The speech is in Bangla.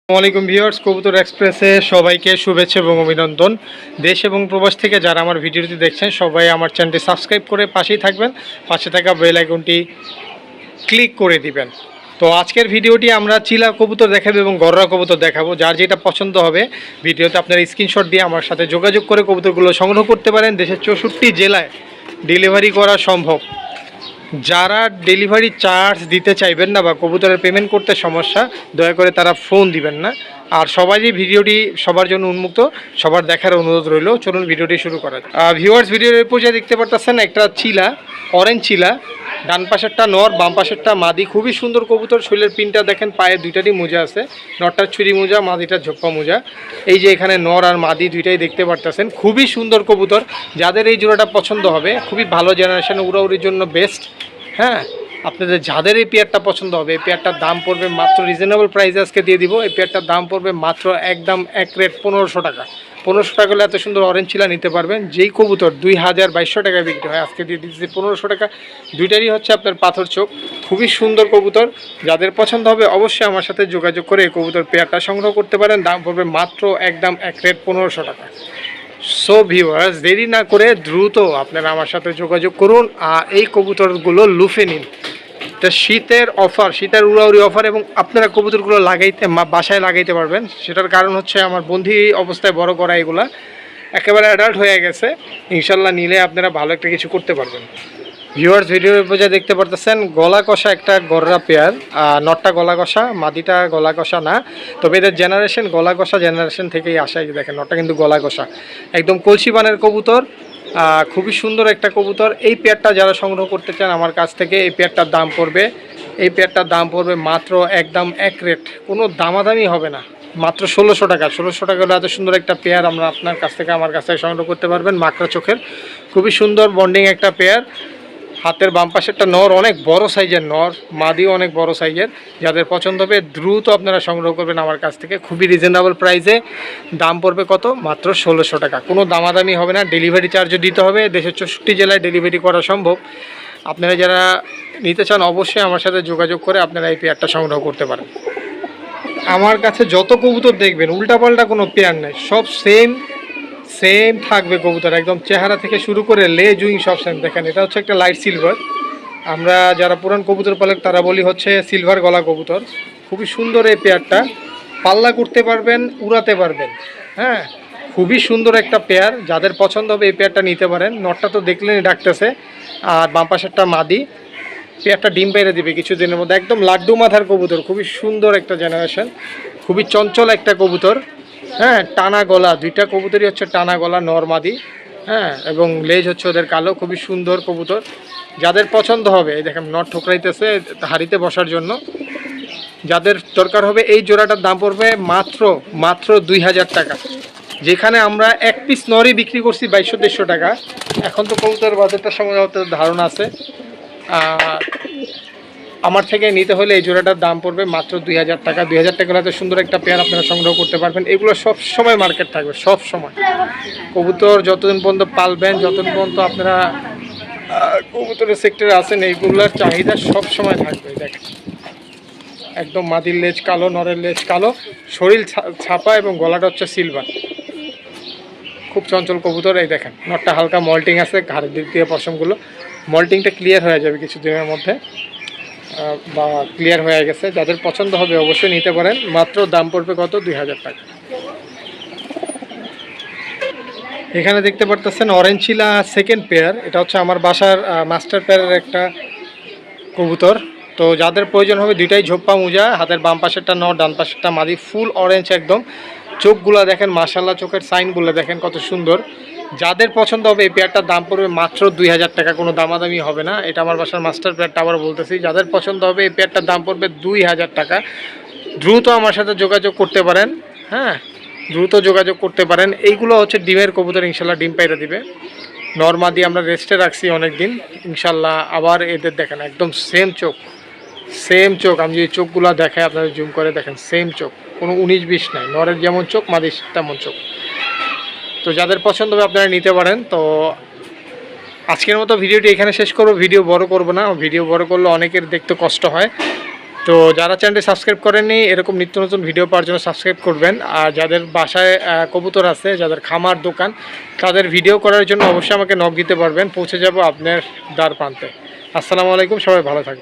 আসসালামাইকুম ভিউয়ার্স, কবুতর এক্সপ্রেসে সবাইকে শুভেচ্ছা এবং অভিনন্দন। দেশ এবং প্রবাস থেকে যারা আমার ভিডিওটি দেখছেন সবাই আমার চ্যানেলটি সাবস্ক্রাইব করে পাশেই থাকবেন, পাশে থাকা বেল আইকনটি ক্লিক করে দিবেন। তো আজকের ভিডিওটি আমরা চিলা কবুতর দেখাবো এবং গররা কবুতর দেখাবো। যার যেটা পছন্দ হবে ভিডিওতে আপনারা স্ক্রিনশট দিয়ে আমার সাথে যোগাযোগ করে কবুতরগুলো সংগ্রহ করতে পারেন। দেশের 64 জেলায় ডেলিভারি করা সম্ভব। যারা ডেলিভারি চার্জ দিতে চাইবেন না বা কবুতরের পেমেন্ট করতে সমস্যা, দয়া করে তারা ফোন দিবেন না। আর সবারই ভিডিওটি সবার জন্য উন্মুক্ত, সবার দেখার অনুরোধ রইল। চলুন ভিডিওটি শুরু করা। ভিউয়ার্স, ভিডিওর এরপর যা দেখতে পারতেছেন একটা চিলা, অরেঞ্জ চিলা। ডান পাশেরটা নর, বাম পাশেরটা মাদি। খুবই সুন্দর কবুতর। শরীরের পিনটা দেখেন, পায়ে দুইটারই মোজা আছে। নরটার ছুরি মোজা, মাদিটার ঝোপ্পা মোজা। এই যে এখানে নর আর মাদি দুইটাই দেখতে পারতেছেন। খুবই সুন্দর কবুতর। যাদের এই জোড়াটা পছন্দ হবে, খুবই ভালো জেনারেশন, উড়াউড়ির জন্য বেস্ট। হ্যাঁ, আপনাদের যাদের এই পেয়ারটা পছন্দ হবে, এই পেয়ারটার দাম পড়বে মাত্র রিজনেবল প্রাইসে আজকে দিয়ে দিব। এই পেয়ারটার দাম পড়বে মাত্র একদম এক রেট 1500 টাকা। 1500 টাকা হলে এত সুন্দর অরেঞ্জ চিলা নিতে পারবেন। যেই কবুতর 2200 টাকায় বিক্রি হয়, আজকে দিয়ে দিচ্ছি 1500 টাকা। দুইটারই হচ্ছে আপনার পাথর চোখ। খুবই সুন্দর কবুতর। যাদের পছন্দ হবে অবশ্যই আমার সাথে যোগাযোগ করে এই কবুতর পেয়ারটা সংগ্রহ করতে পারেন। দাম পড়বে মাত্র একদম এক রেট 1500 টাকা। সো ভিউয়ার্স, দেরি না করে দ্রুত আপনারা আমার সাথে যোগাযোগ করুন আর এই কবুতরগুলো লুফে নিন। এটা শীতের অফার, শীতের উড়াউড়ি অফার, এবং আপনারা কবুতরগুলো বাসায় লাগাইতে পারবেন। সেটার কারণ হচ্ছে আমার বন্ধি অবস্থায় বড় করা, এগুলা একেবারে অ্যাডাল্ট হয়ে গেছে। ইনশাল্লাহ নিলে আপনারা ভালো একটা কিছু করতে পারবেন। ভিউয়ার্স, ভিডিওর উপর যা দেখতে পারতেছেন গলা কষা একটা গররা পেয়ার। নটটা গলা কষা, মাদিটা গলা কষা না। তবে এদের জেনারেশন গলা কষা জেনারেশন থেকেই আসা। দেখেন নটটা কিন্তু গলা কষা, একদম কলসি বানের কবুতর। খুবই সুন্দর একটা কবুতর। এই পেয়ারটা যারা সংগ্রহ করতে চান আমার কাছ থেকে, এই পেয়ারটার দাম পড়বে মাত্র একদম এক রেট, কোনো দামাদামি হবে না, মাত্র 1600 টাকা। 1600 টাকা হলে এত সুন্দর একটা পেয়ার আমরা আপনার কাছ থেকে আমার কাছ থেকে সংগ্রহ করতে পারবেন। মাকড়া চোখের খুবই সুন্দর বন্ডিং একটা পেয়ার। হাতের বাম পাশেরটা নর, অনেক বড় সাইজের নর, মাদিও অনেক বড় সাইজের। যাদের পছন্দ হবে দ্রুত আপনারা সংগ্রহ করবেন আমার কাছ থেকে, খুবই রিজনেবল প্রাইসে। দাম পড়বে কত? মাত্র 1600 টাকা। কোনো দামাদামি হবে না, ডেলিভারি চার্জও দিতে হবে। দেশের 64 জেলায় ডেলিভারি করা সম্ভব। আপনারা যারা নিতে চান অবশ্যই আমার সাথে যোগাযোগ করে আপনারা এই পেয়ারটা সংগ্রহ করতে পারেন। আমার কাছে যত কবুতর দেখবেন উল্টাপাল্টা কোনো পেয়ার নেই, সব সেম থাকবে কবুতর। একদম চেহারা থেকে শুরু করে লেজ উইং সব সেম। দেখেন এটা হচ্ছে একটা লাইট সিলভার। আমরা যারা পুরান কবুতর পালক তারা বলি হচ্ছে সিলভার গলা কবুতর। খুবই সুন্দর এই পেয়ারটা, পাল্লা করতে পারবেন, উড়াতে পারবেন। হ্যাঁ, খুবই সুন্দর একটা পেয়ার। যাদের পছন্দ হবে এই পেয়ারটা নিতে পারেন। নটটা তো দেখলেনই ডাকতেছে, আর বাম পাশেরটা মাদি। পেয়ারটা ডিম পেড়ে দিবে কিছুদিনের মধ্যে। একদম লাড্ডু মাথার কবুতর, খুবই সুন্দর একটা জেনারেশন, খুবই চঞ্চল একটা কবুতর। হ্যাঁ, টানা গলা, দুইটা কবুতরই হচ্ছে টানা গলা, নরমাদি। হ্যাঁ, এবং লেজ হচ্ছে ওদের কালো। খুবই সুন্দর কবুতর। যাদের পছন্দ হবে, এই দেখেন নট ঠোকরাইতেছে হাড়িতে বসার জন্য। যাদের দরকার হবে এই জোড়াটার দাম পড়বে মাত্র 2000 টাকা। যেখানে আমরা এক পিস নরই বিক্রি করছি 2200-2300 টাকা। এখন তো কবুতর বাজারটার সম্বন্ধে ধারণা আছে। আমার থেকে নিতে হলে এই জোড়াটার দাম পড়বে মাত্র 2000 টাকা। 2000 টাকা হলে সুন্দর একটা পেয়ার আপনারা সংগ্রহ করতে পারবেন। এগুলো সব সময় মার্কেট থাকবে, সব সময়। কবুতর যতদিন পর্যন্ত পালবেন, যতদিন পর্যন্ত আপনারা কবুতরের সেক্টরে আছেন, এইগুলোর চাহিদা সব সময় থাকবে। দেখেন একদম মাদির লেজ কালো, নরের লেজ কালো, শরীর ছাপা এবং গলাটা হচ্ছে সিলভার। খুব চঞ্চল কবুতর। এই দেখেন নটটা হালকা মল্টিং আছে, ঘাড়ের দিক দিয়ে পশমগুলো। মল্টিংটা ক্লিয়ার হয়ে যাবে কিছুদিনের মধ্যে, বা ক্লিয়ার হয়ে গেছে। যাদের পছন্দ হবে অবশ্যই নিতে পারেন। মাত্র দাম পড়বে কত? 2000 টাকা। এখানে দেখতে পারতেছেন অরেঞ্জ চিলা সেকেন্ড পেয়ার। এটা হচ্ছে আমার বাসার মাস্টার পেয়ারের একটা কবুতর। তো যাদের প্রয়োজন হবে, দুইটাই ঝোপ্পা মোজা, হাতের বাম পাশেরটা নর, ডান পাশেরটা মাদি। ফুল অরেঞ্জ একদম। চোখগুলো দেখেন মাশাল্লাহ, চোখের সাইনগুলো দেখেন কত সুন্দর। যাদের পছন্দ হবে এই পেয়ারটার দাম পড়বে মাত্র 2000 টাকা। কোনো দামাদামি হবে না। এটা আমার বাসার মাস্টার পেয়ারটা আবার বলতেছি। যাদের পছন্দ হবে এই পেয়ারটার দাম পড়বে 2000 টাকা। দ্রুত আমার সাথে যোগাযোগ করতে পারেন। হ্যাঁ, দ্রুত যোগাযোগ করতে পারেন। এইগুলো হচ্ছে ডিমের কবুতর, ইনশাল্লাহ ডিম পাইরা দিবে। নরমাদি আমরা রেস্টে রাখছি অনেক দিন, ইনশাল্লাহ। আবার এদের দেখেন একদম সেম চোখ। আমি যে চোখগুলো দেখাই আপনাদের জুম করে দেখেন, সেম চোখ, কোনো 19-20 নাই। নরের যেমন চোখ, মাদির তেমন চোখ। তো যাদের পছন্দ হবে আপনারা নিতে পারেন। তো আজকের মতো ভিডিওটি এখানে শেষ করব। ভিডিও বড় করব না, ভিডিও বড় করলে অনেকের দেখতে কষ্ট হয়। তো যারা চ্যানেলটি সাবস্ক্রাইব করেননি এরকম নিত্য নতুন ভিডিও পাওয়ার জন্য সাবস্ক্রাইব করবেন। আর যাদের বাসায় কবুতর আছে, যাদের খামার দোকান, তাদের ভিডিও করার জন্য অবশ্যই আমাকে নক দিতে পারবেন, পৌঁছে যাব আপনার দ্বার প্রান্তে। আসসালামু আলাইকুম, সবাই ভালো থাকবেন।